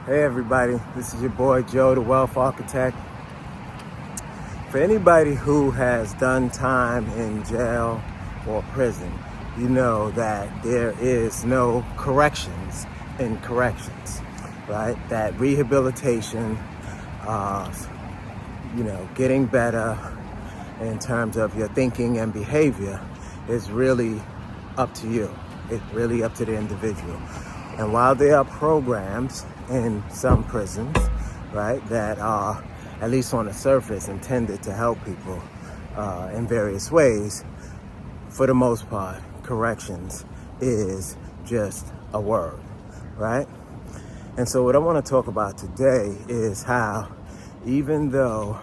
Hey everybody, this is your boy Joe, the Wealth Architect. For anybody who has done time in jail or prison, you know that there is no corrections in corrections, right? That rehabilitation, getting better in terms of your thinking and behavior is really up to you. It's really up to the individual. And while there are programs in some prisons, right, that are, at least on the surface, intended to help people in various ways, for the most part, corrections is just a word, right? And so what I want to talk about today is how, even though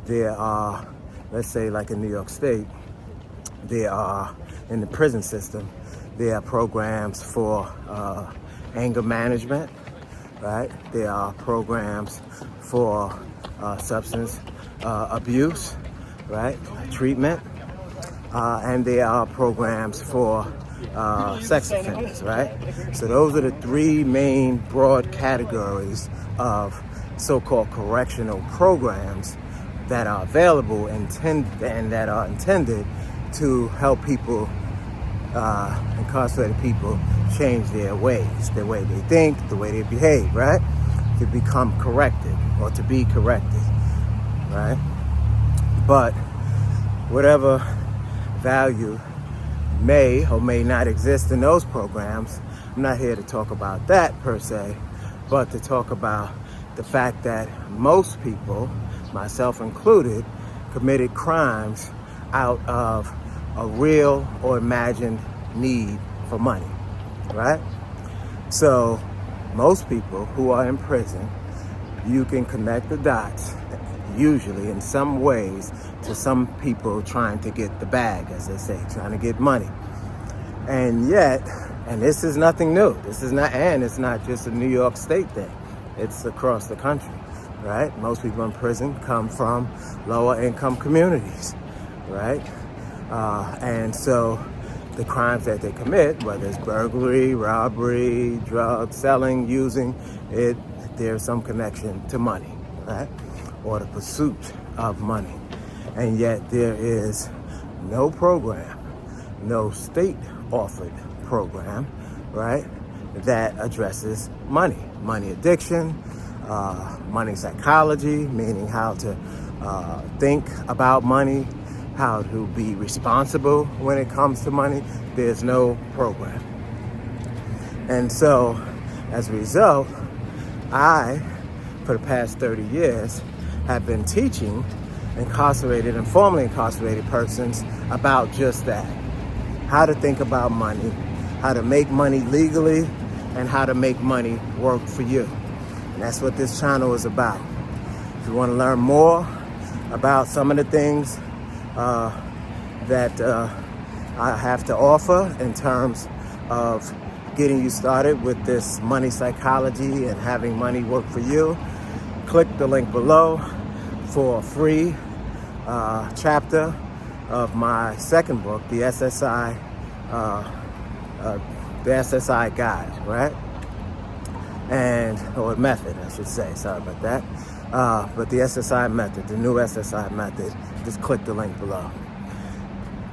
there are, let's say like in New York State, there are, in the prison system, there are programs for anger management, right? There are programs for substance abuse, right? Treatment. And there are programs for sex offenders, right? So those are the three main broad categories of so-called correctional programs that are available and that are intended to help people, incarcerated people, change their ways, the way they think, the way they behave, right? To become corrected or to be corrected, right? But whatever value may or may not exist in those programs, I'm not here to talk about that per se, but to talk about the fact that most people, myself included, committed crimes out of a real or imagined need for money, right? So most people who are in prison, you can connect the dots, usually in some ways, to some people trying to get the bag, as they say, trying to get money. And yet, and this is nothing new, it's not just a New York State thing, it's across the country, right? Most people in prison come from lower income communities, right? And so the crimes that they commit, whether it's burglary, robbery, drug selling, using it, there's some connection to money, right? Or the pursuit of money. And yet there is no program, no state-offered program, right, that addresses money addiction, money psychology, meaning how to think about money, how to be responsible when it comes to money. There's no program. And so, as a result, I, for the past 30 years, have been teaching incarcerated and formerly incarcerated persons about just that. How to think about money, how to make money legally, and how to make money work for you. And that's what this channel is about. If you want to learn more about some of the things that I have to offer in terms of getting you started with this money psychology and having money work for you, click the link below for a free chapter of my second book, the SSI guide, right? Or method, I should say. Sorry about that. But the SSI method, the new SSI method, just click the link below.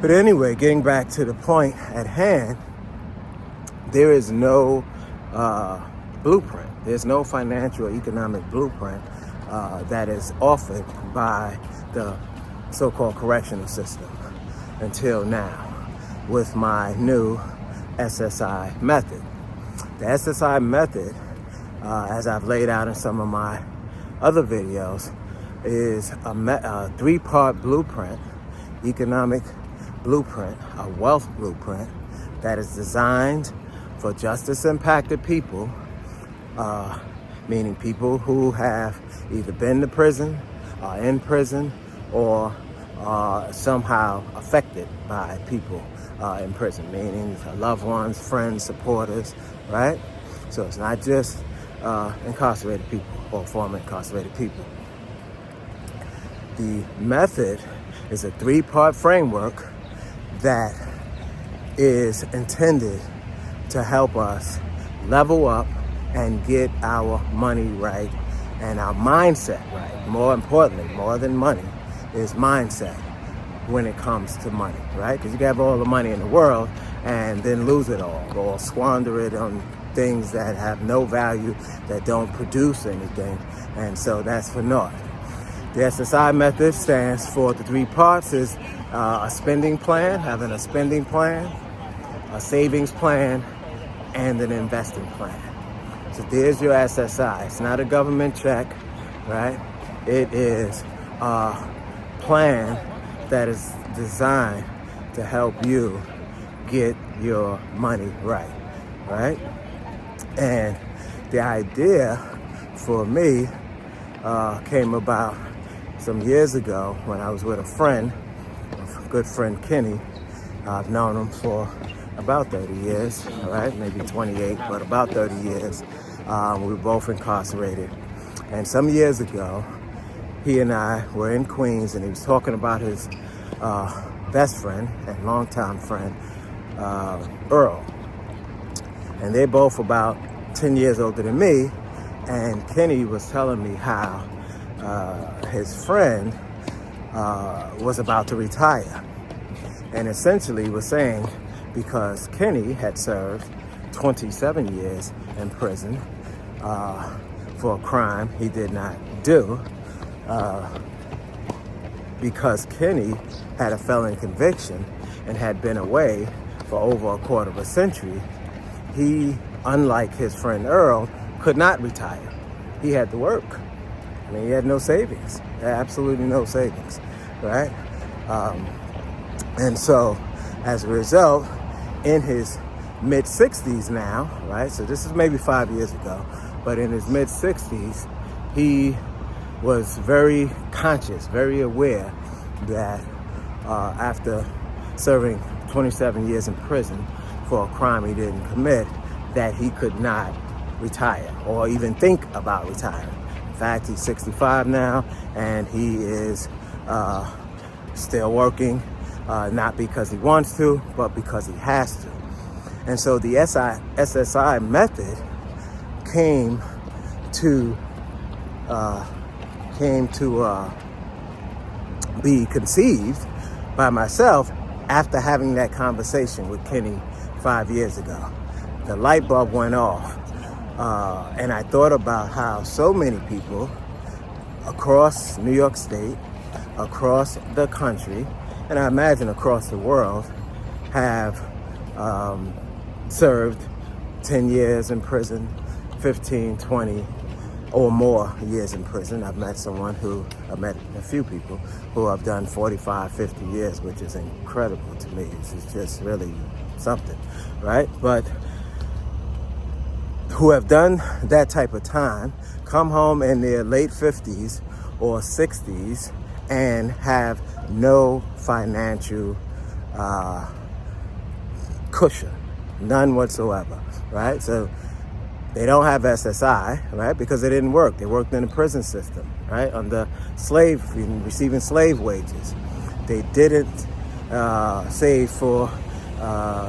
But anyway, getting back to the point at hand, there is no blueprint. There's no financial or economic blueprint that is offered by the so-called correctional system until now with my new SSI method. The SSI method, as I've laid out in some of my other videos, is a three-part blueprint, economic blueprint, a wealth blueprint that is designed for justice-impacted people, meaning people who have either been to prison, are in prison, or are somehow affected by people in prison, meaning loved ones, friends, supporters, right? So it's not just incarcerated people or former incarcerated people. The method is a three-part framework that is intended to help us level up and get our money right and our mindset right. More importantly, more than money, is mindset when it comes to money, right? Because you can have all the money in the world and then lose it all, or squander it on things that have no value, that don't produce anything, and so that's for naught. The SSI method stands for the three parts: is a spending plan, having a spending plan, a savings plan, and an investing plan. So there's your SSI. It's not a government check, right? It is a plan that is designed to help you get your money right, right? And the idea for me came about some years ago when I was with a friend, a good friend, Kenny. I've known him for about 30 years, all right, maybe 28, but about 30 years. We were both incarcerated. And some years ago, he and I were in Queens, and he was talking about his best friend and longtime friend, Earl. And they're both about 10 years older than me. And Kenny was telling me how his friend was about to retire. And essentially was saying, because Kenny had served 27 years in prison for a crime he did not do, because Kenny had a felony conviction and had been away for over a quarter of a century, he, unlike his friend Earl, could not retire. He had to work. I mean, he had no savings, absolutely no savings, right? And so, as a result, in his mid-60s now, right? So this is maybe 5 years ago, but in his mid-60s, he was very conscious, very aware that after serving 27 years in prison for a crime he didn't commit, that he could not retire or even think about retiring. In fact, he's 65 now, and he is still working, not because he wants to, but because he has to. And so the SSI method came to be conceived by myself after having that conversation with Kenny 5 years ago. The light bulb went off, and I thought about how so many people across New York State, across the country, and I imagine across the world, have served 10 years in prison, 15, 20, or more years in prison. I've met a few people who have done 45, 50 years, which is incredible to me. It's just really something, right? But who have done that type of time, come home in their late 50s or 60s and have no financial cushion, none whatsoever, right? So they don't have SSI, right? Because it didn't work. They worked in the prison system, right? Under receiving slave wages. They didn't save for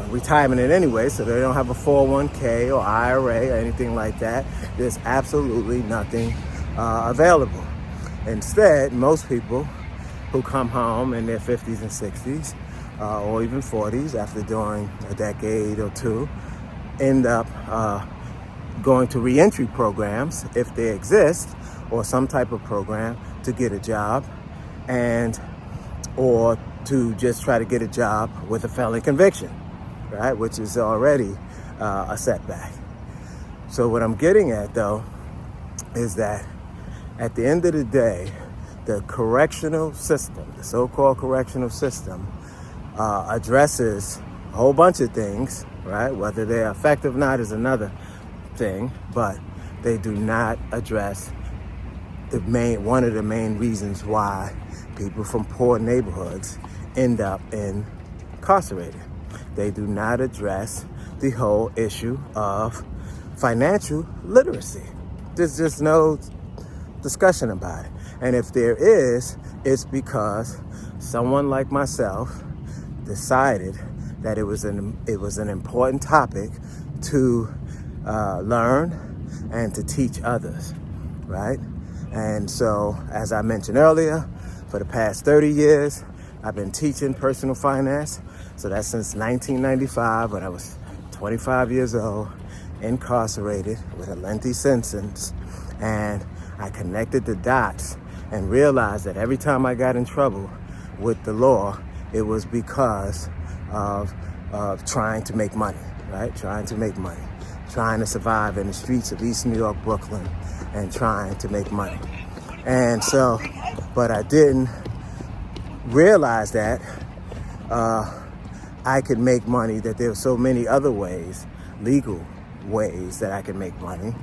retirement in any way, so they don't have a 401k or IRA or anything like that. There's absolutely nothing available. Instead, most people who come home in their 50s and 60s, or even 40s after doing a decade or two, end up going to reentry programs, if they exist, or some type of program to get a job, or to just try to get a job with a felony conviction, right? Which is already a setback. So what I'm getting at, though, is that at the end of the day, the correctional system, the so-called correctional system, addresses a whole bunch of things, right? Whether they're effective or not is another thing, but they do not address one of the main reasons why people from poor neighborhoods end up incarcerated. They do not address the whole issue of financial literacy. There's just no discussion about it. And if there is, it's because someone like myself decided that it was an important topic to learn and to teach others, right? And so, as I mentioned earlier, for the past 30 years, I've been teaching personal finance. So that's since 1995, when I was 25 years old, incarcerated with a lengthy sentence. And I connected the dots and realized that every time I got in trouble with the law, it was because of trying to make money, right? Trying to make money, trying to survive in the streets of East New York, Brooklyn, and trying to make money. And so, but I didn't realize that I could make money, that there were so many other ways, legal ways that I could make money.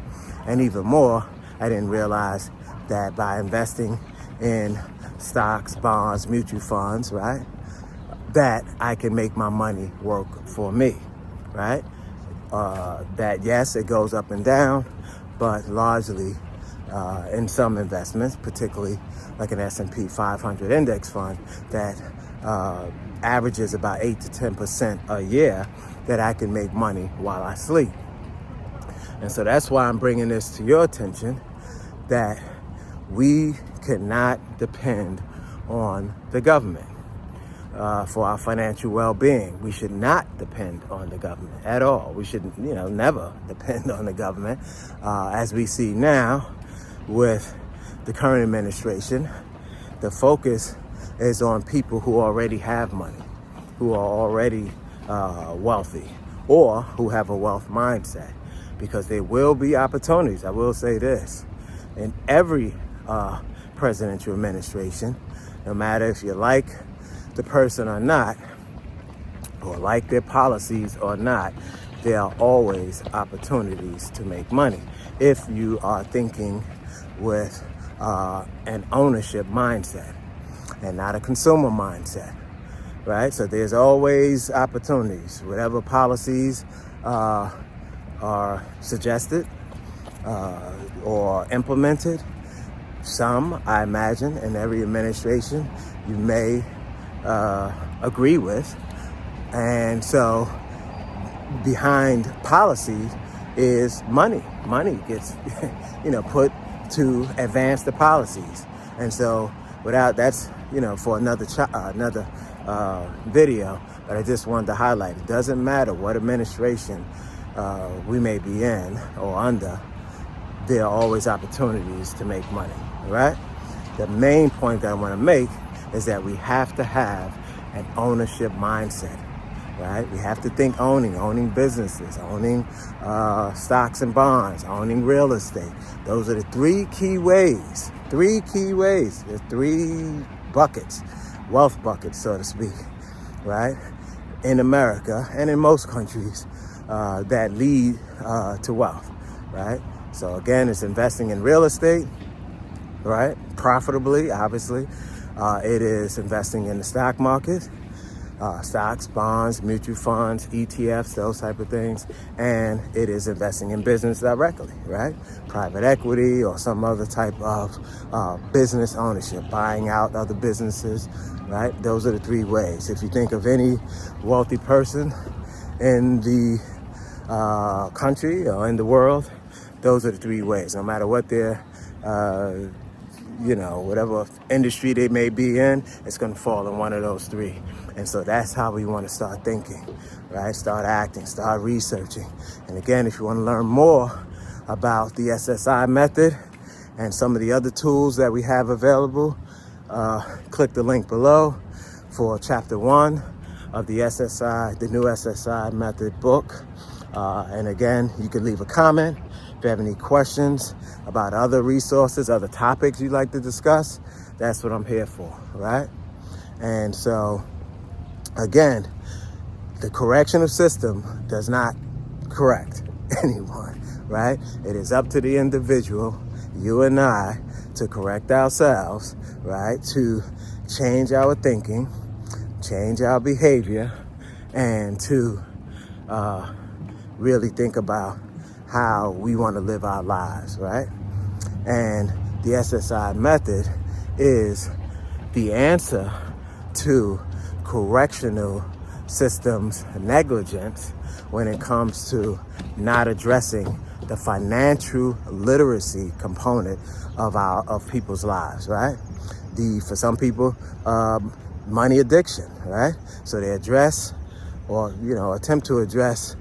And even more, I didn't realize that by investing in stocks, bonds, mutual funds, right, that I can make my money work for me, right? That yes, it goes up and down, but largely in some investments, particularly like an S&P 500 index fund that averages about 8 to 10% a year, that I can make money while I sleep. And so that's why I'm bringing this to your attention, that we cannot depend on the government for our financial well-being. We should not depend on the government at all. We should, never depend on the government. As we see now with the current administration, the focus is on people who already have money, who are already wealthy, or who have a wealth mindset, because there will be opportunities. I will say this, in every presidential administration, no matter if you like the person or not, or like their policies or not, there are always opportunities to make money if you are thinking with an ownership mindset and not a consumer mindset, right? So there's always opportunities. Whatever policies are suggested or implemented, some, I imagine, in every administration you may agree with. And so behind policies is money. Money gets put to advance the policies. And so that's for another video, but I just wanted to highlight, it doesn't matter what administration we may be in or under, there are always opportunities to make money, right? The main point that I want to make is that we have to have an ownership mindset, right? We have to think owning businesses, owning stocks and bonds, owning real estate. Those are the three key ways. There's three buckets, wealth buckets, so to speak, right? In America and in most countries that lead to wealth, right? So again, it's investing in real estate, right? Profitably, obviously. It is investing in the stock market, stocks, bonds, mutual funds, ETFs, those type of things. And it is investing in business directly, right? Private equity or some other type of business ownership, buying out other businesses, right? Those are the three ways. If you think of any wealthy person in the country or in the world, those are the three ways. No matter what their whatever industry they may be in, it's going to fall in one of those three. And so that's how we want to start thinking, right? Start acting, start researching. And again, if you want to learn more about the SSI method and some of the other tools that we have available, click the link below for chapter 1 of the new SSI method book. And again, you can leave a comment if you have any questions about other resources, other topics you'd like to discuss. That's what I'm here for, right? And so, again, the correctional system does not correct anyone, right? It is up to the individual, you and I, to correct ourselves, right? To change our thinking, change our behavior, and to really think about how we want to live our lives, right? And the SSI method is the answer to correctional systems negligence when it comes to not addressing the financial literacy component of people's lives, right? For some people, money addiction, right? So they address or, attempt to address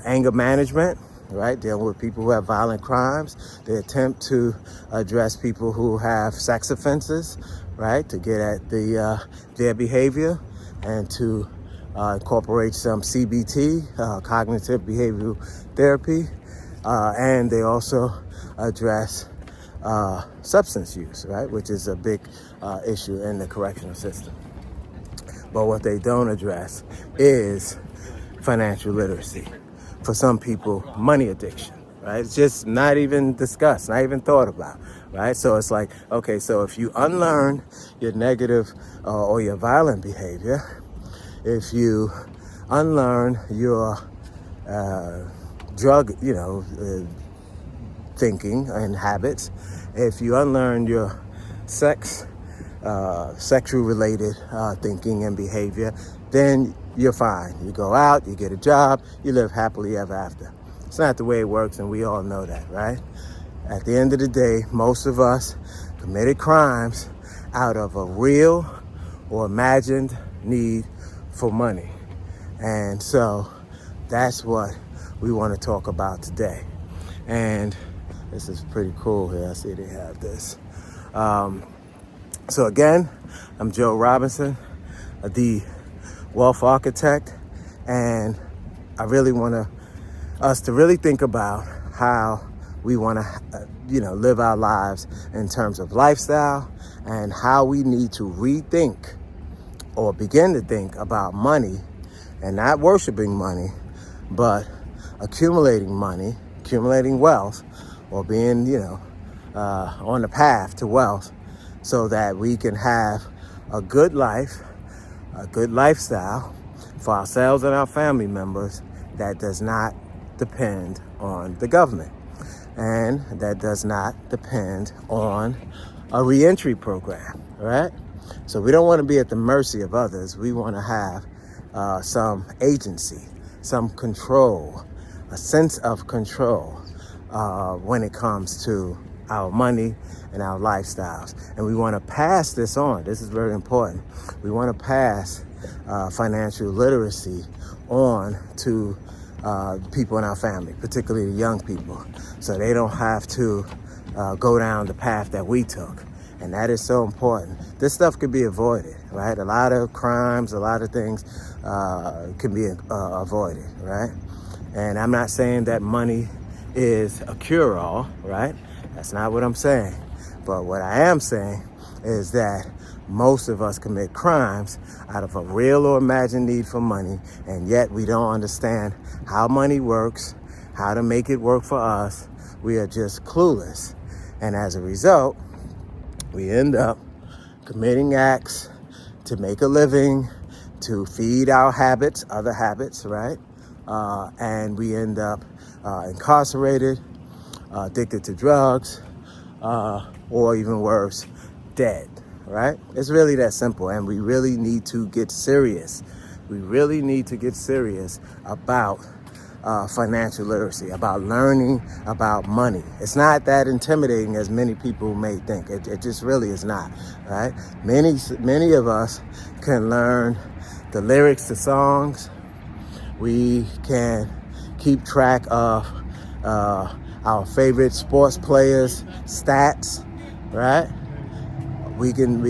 anger management, right? Dealing with people who have violent crimes. They attempt to address people who have sex offenses, right? To get at their behavior and to incorporate some CBT, cognitive behavioral therapy. And they also address substance use, right? Which is a big issue in the correctional system. But what they don't address is financial literacy. For some people, money addiction, right? It's just not even discussed, not even thought about, right? So it's like, okay, so if you unlearn your negative or your violent behavior, if you unlearn your drug, thinking and habits, if you unlearn your sexual related thinking and behavior, then you're fine. You go out, you get a job, you live happily ever after. It's not the way it works, and we all know that, right? At the end of the day, most of us committed crimes out of a real or imagined need for money. And so that's what we want to talk about today. And this is pretty cool here. I see they have this. So again, I'm Joe Robinson, the wealth architect, and I really want us to really think about how we want to, live our lives in terms of lifestyle, and how we need to rethink or begin to think about money, and not worshiping money, but accumulating money, accumulating wealth, or being, on the path to wealth, so that we can have a good life, a good lifestyle for ourselves and our family members that does not depend on the government, and that does not depend on a reentry program, right? So we don't want to be at the mercy of others. We want to have some agency, some control, a sense of control when it comes to our money and our lifestyles. And we want to pass this on. This is very important. We want to pass financial literacy on to people in our family, particularly the young people, so they don't have to go down the path that we took. And that is so important. This stuff can be avoided, right? A lot of crimes, a lot of things can be avoided, right? And I'm not saying that money is a cure-all, right? That's not what I'm saying. But what I am saying is that most of us commit crimes out of a real or imagined need for money, and yet we don't understand how money works, how to make it work for us. We are just clueless. And as a result, we end up committing acts to make a living, to feed our habits, other habits, right? And we end up incarcerated, addicted to drugs, or even worse, dead, right? It's really that simple, and we really need to get serious. We really need to get serious about financial literacy, about learning about money. It's not that intimidating as many people may think. It just really is not, right? Many of us can learn the lyrics to songs. We can keep track of our favorite sports players' stats, right? We can,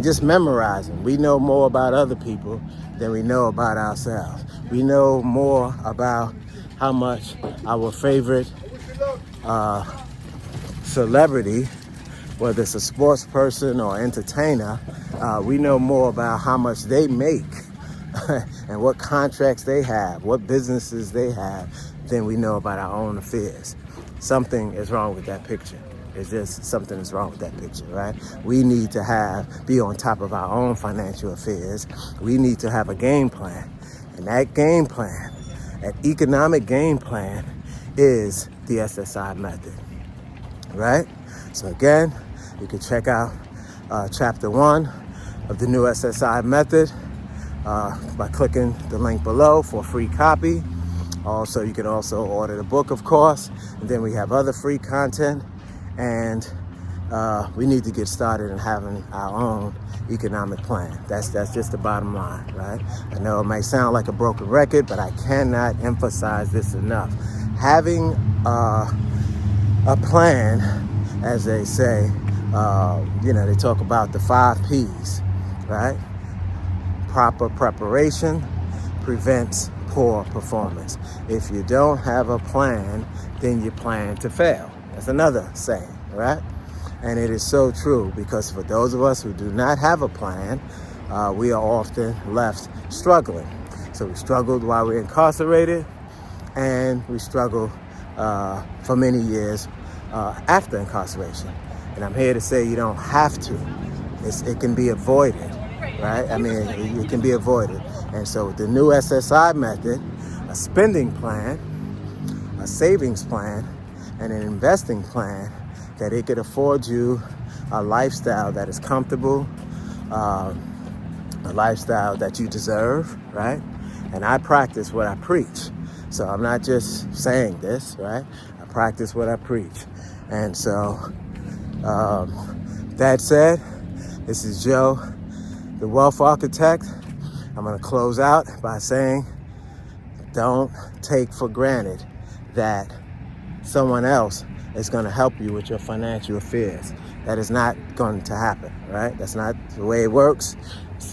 just memorize them. We know more about other people than we know about ourselves. We know more about how much our favorite celebrity, whether it's a sports person or entertainer, we know more about how much they make and what contracts they have, what businesses they have, than we know about our own affairs. Something is wrong with that picture. It's just something is wrong with that picture, right? We need to be on top of our own financial affairs. We need to have a game plan. And that game plan, that economic game plan, is the SSI Method, right? So again, you can check out chapter 1 of the new SSI Method by clicking the link below for a free copy. Also, you can also order the book, of course. And then we have other free content. And we need to get started in having our own economic plan. That's just the bottom line, right? I know it might sound like a broken record, but I cannot emphasize this enough. Having a plan, as they say, they talk about the 5 P's, right? Proper preparation prevents poor performance. If you don't have a plan, then you plan to fail. That's another saying, right? And it is so true, because for those of us who do not have a plan, we are often left struggling. So we struggled while we're incarcerated, and we struggle for many years after incarceration. And I'm here to say you don't have to. It can be avoided, right? I mean, it can be avoided. And so with the new SSI method, a spending plan, a savings plan, and an investing plan, that it could afford you a lifestyle that is comfortable, a lifestyle that you deserve, right? And I practice what I preach. So I'm not just saying this, right? I practice what I preach. And so, that said, this is Joe, the Wealth Architect. I'm gonna close out by saying, don't take for granted that someone else is going to help you with your financial affairs. That is not going to happen, right? That's not the way it works,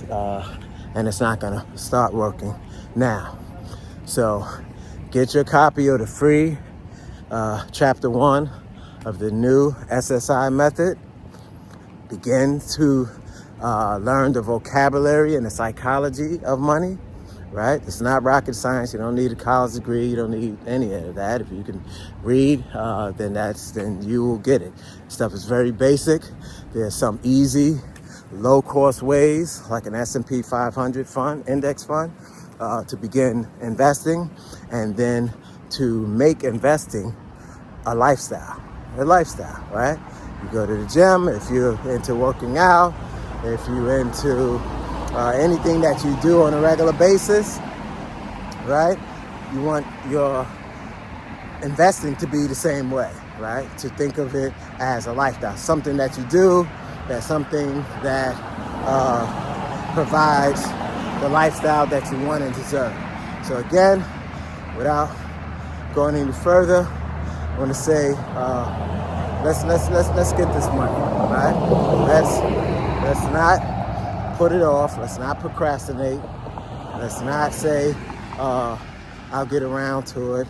and it's not going to start working now. So get your copy of the free chapter 1 of the new SSI method. Begin to learn the vocabulary and the psychology of money. Right? It's not rocket science. You don't need a college degree. You don't need any of that. If you can read, then you will get it. Stuff is very basic. There's some easy, low-cost ways, like an S&P 500 fund, index fund, to begin investing, and then to make investing a lifestyle, right? You go to the gym if you're into working out, if you're into anything that you do on a regular basis, right? You want your investing to be the same way, right? To think of it as a lifestyle, something that you do, that's something that provides the lifestyle that you want and deserve. So again, without going any further, I want to say, let's get this money, right? Let's not put it off. Let's not procrastinate. Let's not say, I'll get around to it.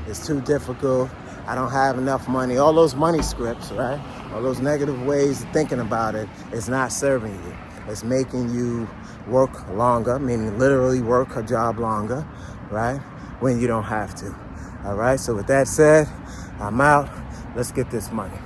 It's too difficult. I don't have enough money. All those money scripts, right? All those negative ways of thinking about it is not serving you. It's making you work longer, meaning literally work a job longer, right? When you don't have to. All right. So with that said, I'm out. Let's get this money.